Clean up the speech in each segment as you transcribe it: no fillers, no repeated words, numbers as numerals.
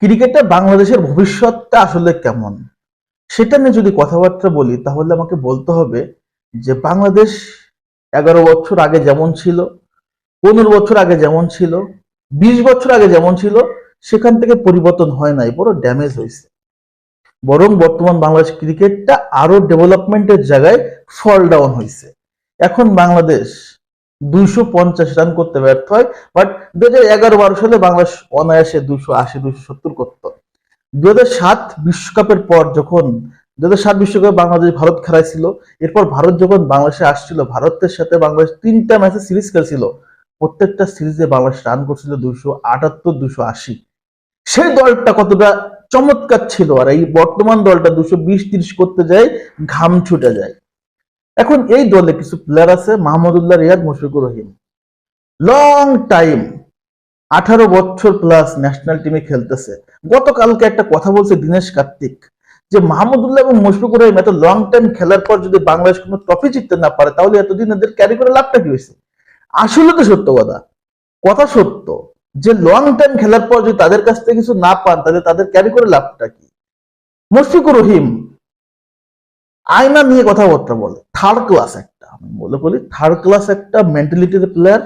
ক্রিকেটে বাংলাদেশের ভবিষ্যৎটা আসলে কেমন সেটা নিয়ে যদি কথাবার্তা বলি তাহলে আমাকে বলতে হবে যে বাংলাদেশ 11 বছর আগে যেমন ছিল, 15 বছর আগে যেমন ছিল, 20 বছর আগে যেমন ছিল সেখান থেকে পরিবর্তন হয় নাই, বড় ড্যামেজ হয়েছে। বরং বর্তমান বাংলাদেশ ক্রিকেটটা আরো ডেভেলপমেন্টের জায়গায় ফল ডাউন হয়েছে। এখন বাংলাদেশ 250 রান করতে ব্যর্থ হয়, বাট 2011-12 সালে বাংলাদেশ অনায়াসে 280-270 করতো। 2007 বিশ্বকাপের পর যখন 2007 বিশ্বকাপে বাংলাদেশ ভারত খেলাইছিল, এরপর ভারত যখন বাংলাদেশে আসছিল, ভারতের সাথে বাংলাদেশ 3টা ম্যাচে সিরিজ খেলছিল। প্রত্যেকটা সিরিজে বাংলাদেশ রান করছিল 278-280। সেই দলটা কতটা চমৎকার ছিল, আর এই বর্তমান দলটা 220-30 করতে যায়, ঘাম ছুটে যায়। এখন এই দলে কিছু প্লেয়ার আছে, মাহমুদুল্লাহ রিয়াদ, মুশফিকুর রহিম, লং টাইম 18 বছর প্লাস ন্যাশনাল টিমে খেলতেছে। গতকালকে একটা কথা বলছে দীনেশ কার্তিক যে মাহমুদুল্লাহ এবং মুশফিকুর রহিম এত লং টাইম খেলার পর যদি বাংলাদেশ কোনো ট্রফি জিততে না পারে তাহলে এতদিন এদের ক্যারি করে লাভটা কি হয়েছে? আসলে তো সত্য কথা, কথা সত্য যে লং টাইম খেলার পর যদি তাদের কাছ থেকে কিছু না পান তাহলে তাদের ক্যারি করে লাভটা কি? মুশফিকুর রহিম আয়না নিয়ে কথাবার্তা বলে, থার্ড ক্লাস একটা, আমি বলি থার্ড ক্লাস একটা মেন্টালিটির প্লেয়ার,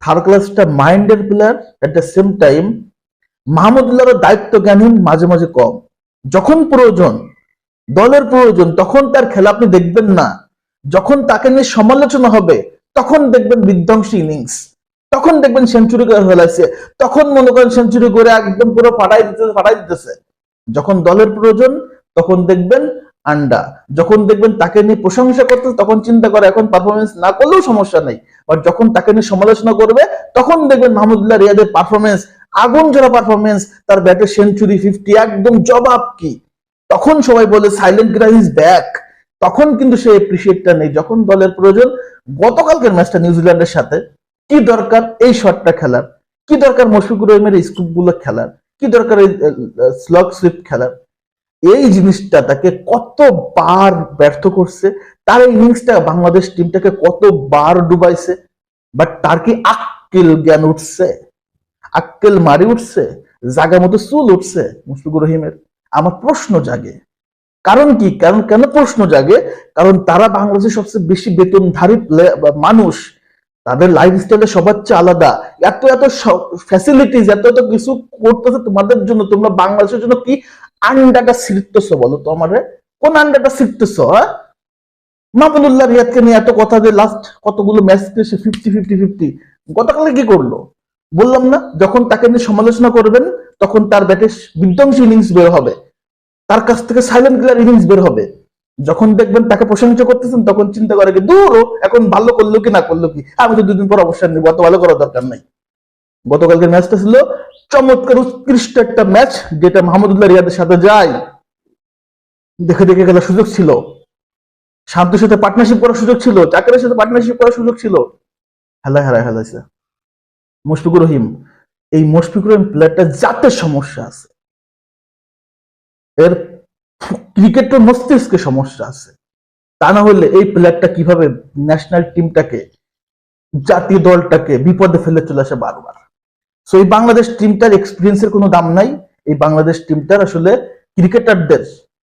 থার্ড ক্লাস একটা মাইন্ডের player. At the same time মাহমুদুল্লাহর দায়িত্ব জ্ঞানহীন, মাঝে মাঝে কম। যখন প্রয়োজন, দলের প্রয়োজন, তখন তার খেলা আপনি দেখবেন না। যখন তাকে নিয়ে সমালোচনা হবে তখন দেখবেন বিধ্বংসী ইনিংস, তখন দেখবেন সেঞ্চুরি করে ফেলাইছে, তখন মনে করেন সেঞ্চুরি করে একদম পুরো ফাটাই দিতেছে। যখন দলের প্রয়োজন তখন দেখবেন আন্ডা, যখন দেখবেন তাকে নিয়ে প্রশংসা করতে তখন চিন্তা করে এখন পারফরমেন্স না করলেও সমস্যা নেই। বাট যখন তাকে নিয়ে সমালোচনা করবে তখন দেখবেন মাহমুদুল্লাহ রিয়াদের পারফরমেন্স, আগুন ঝরা পারফরমেন্স, তার ব্যাটে সেঞ্চুরি 50 একদম জবাব কি। তখন সবাই বলে সাইলেন্ট গ্রাই ইজ ব্যাক। তখন কিন্তু সে এপ্রিসিয়েটটা নেই যখন দলের প্রয়োজন। গতকালকের ম্যাচটা নিউজিল্যান্ডের সাথে কি দরকার এই শটটা খেলার, কি দরকার মুশফিকুর রহিমের স্কুপ গুলো খেলার, কি দরকার এই স্লগ স্লিপ খেলার? এই জিনিসটা তাকে কতবার ব্যর্থ করছে, তার এই ইনিংসটা বাংলাদেশ টিমটাকে কতবার ডুবাইছে। বাট তার কি আক্কেল জ্ঞান উঠছে? আক্কেল মারি উঠছে? জায়গা মতো চুল উঠছে মুশফিকুর রহিমের? আমার প্রশ্ন জাগে। কারণ কি, কারণ কেন প্রশ্ন জাগে? কারণ তারা বাংলাদেশের সবচেয়ে বেশি বেতনধারী মানুষ, তাদের লাইফস্টাইলে সবার চেয়ে আলাদা। এত এত ফ্যাসিলিটিস, এত এত কিছু করতেছে তোমাদের জন্য, তোমরা বাংলাদেশের জন্য কি আন্ডাটা ছিটতেছো বলো তো আমারে? কোন আন্ডাটা ছিটতেছো? মাহমুদুল্লাহ রিয়াদকে নিয়ে এত কথা, যে লাস্ট কতগুলো ম্যাচ সে 50-50-50, গতকালে কি করলো বললাম না? যখন তাকে নিয়ে সমালোচনা করবেন তখন তার ব্যাটে বিধ্বংসী ইনিংস বের হবে, তার কাছ থেকে সাইলেন্ট কিলার ইনিংস বের হবে। যখন দেখবেন তাকে প্রশংসা করতেছেন তখন চিন্তা করে কি দূর এখন ভালো করলো কি না করলো কি, আমি তো 2 দিন পর অবসর নিব, অত ভালো করার দরকার নাই। গতকালকের ম্যাচটা ছিল চমৎকার উৎকৃষ্ট একটা ম্যাচ, যেটা মাহমুদুল্লাহ রিয়াদের সাথে যায়, দেখে দেখে খেলার সুযোগ ছিল, শান্তর সাথে পার্টনারশিপ করার সুযোগ ছিল, চাকরের সাথে পার্টনারশিপ করার সুযোগ ছিল, হেলাইছে মুশফিকুর রহিম। এই মুশফিকুর রহিম প্লেয়ারটা জাতের সমস্যা আছে, এর ক্রিকেটের মস্তিষ্কে সমস্যা আছে। তা না হলে এই প্লেয়ারটা কিভাবে ন্যাশনাল টিমটাকে, জাতীয় দলটাকে বিপদে ফেলে চলে আসে বারবার। সো এই বাংলাদেশ টিমটার এক্সপিরিয়েন্সের কোনো দাম নাই। এই বাংলাদেশ টিমটার আসলে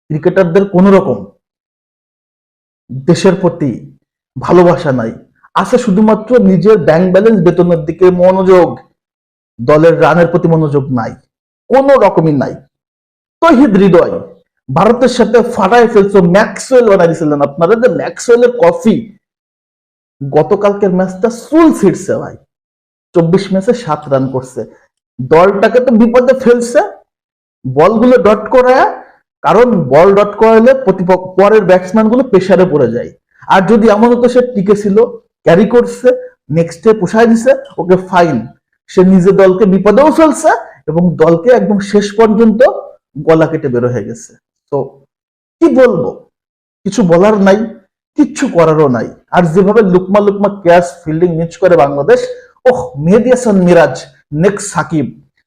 ক্রিকেটারদের কোন রকম দেশের প্রতি ভালোবাসা নাই, আছে শুধুমাত্র নিজের ব্যাংক ব্যালেন্স, বেতনের দিকে মনোযোগ, দলের রানের প্রতি মনোযোগ নাই, কোন রকমই নাই। তহিদ হৃদয় ভারতের সাথে ফাটায় ফেলছো, ম্যাক্সওয়েল বানাই দিয়েছিলেন আপনারা, যে ম্যাক্সওয়েলের কফি গতকালকের ম্যাচটা চুল ছিটছে ভাই। 24 ম্যাচে 7 রান করছে, দলটাকে তো বিপদে ফেলছে বলগুলো ডট করায়। কারণ বল ডট করালে পরের ব্যাটসম্যান গুলো প্রেসারে পড়ে যায়। আর যদি এমন হতো সে টিকে ছিল, ক্যারি করছে, নেক্সটে পোষায় দিছে, ওকে ফাইন, সে নিজের দলকে বিপদেও ফেলছে এবং দলকে একদম শেষ পর্যন্ত গলা কেটে বের হয়ে গেছে। তো কি বলবো, কিছু বলার নাই, কিচ্ছু করারও নাই। আর যেভাবে লুকমা লুকমা ক্যাচ ফিল্ডিং মিস করে বাংলাদেশ, ওহ মেহেদী হাসান মিরাজ নেক্সট সাকিব,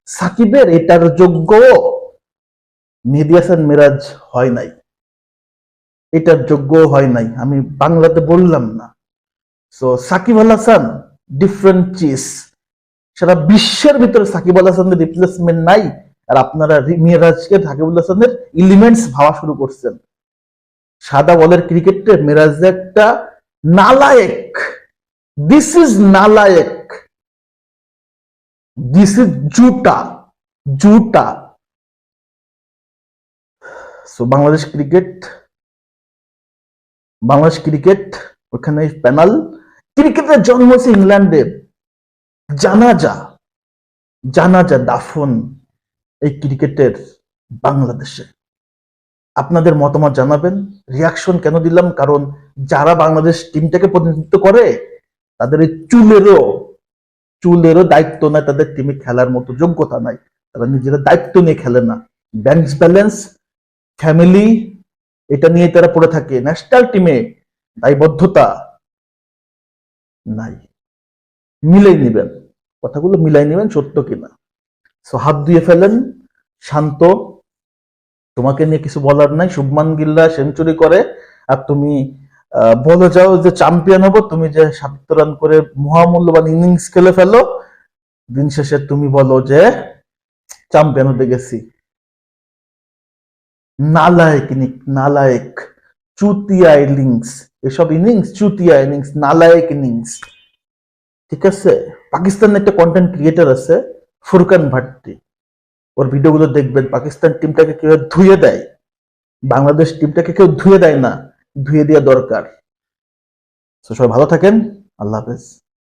সাকিবের এটার যোগ্য মেহেদী হাসান মিরাজ হয় নাই, এটার যোগ্য হয় নাই, আমি বাংলাতে বললাম না। So Shakib Al Hasan different cheese, সারা বিশ্বের ভিতরে সাকিব আল হাসানের রিপ্লেসমেন্ট নাই, আর আপনারা মিরাজকে সাকিবুল হাসানের এলিমেন্টস ভাবা শুরু করছেন। সাদা বলের ক্রিকেটে মিরাজ একটা নালায়েক। দিস ইজ নালায়েক, দিস ইজ জুটা, জুটা। সো বাংলাদেশ ক্রিকেট ওখানে প্যানাল। ক্রিকেটের জন্ম হয়েছে ইংল্যান্ডে, জানাজা জানাজা দাফন এই ক্রিকেটের বাংলাদেশে। আপনাদের মতামত জানাবেন। রিয়াকশন কেন দিলাম, কারণ যারা বাংলাদেশ টিমটাকে প্রতিনিধিত্ব করে তাদের এই চুলেরও দায়িত্ব নাই, তাদের টিমে খেলার মতো যোগ্যতা নাই, তারা নিজেরা দায়িত্ব নিয়ে খেলে না। ব্যাংক ব্যালেন্স, ফ্যামিলি, এটা নিয়ে তারা পড়ে থাকে। ন্যাশনাল টিমে দায়বদ্ধতা নাই। মিলাই নিবেন, কথাগুলো মিলাই নিবেন সত্য কিনা। সো হাত ধুয়ে ফেলেন, শান্ত, তোমাকে নিয়ে কিছু বলার নাই। শুভমান গিল্লা সেঞ্চুরি করে আর তুমি বলে যাও যে চ্যাম্পিয়ন হবো, তুমি যে ৭০ রান করে মহামূল্যবান ইনিংস খেলে ফেলো, দিন শেষে তুমি বলো যে চ্যাম্পিয়ন হতে গেছি। নালায়েক, চুতিয়া ইনিংস, এসব ইনিংস চুতিয়া ইনিংস, নালায়েক ইনিংস। ঠিক আছে? পাকিস্তানের একটা কন্টেন্ট ক্রিয়েটার আছে ফুরকান ভাট্টি, ওর ভিডিওগুলো দেখবেন। পাকিস্তান টিমটাকে কেউ ধুয়ে দেয়, বাংলাদেশ টিমটাকে কেউ ধুয়ে দেয় না, ধুয়ে দেওয়া দরকার। সবাই ভালো থাকেন, আল্লাহ হাফেজ।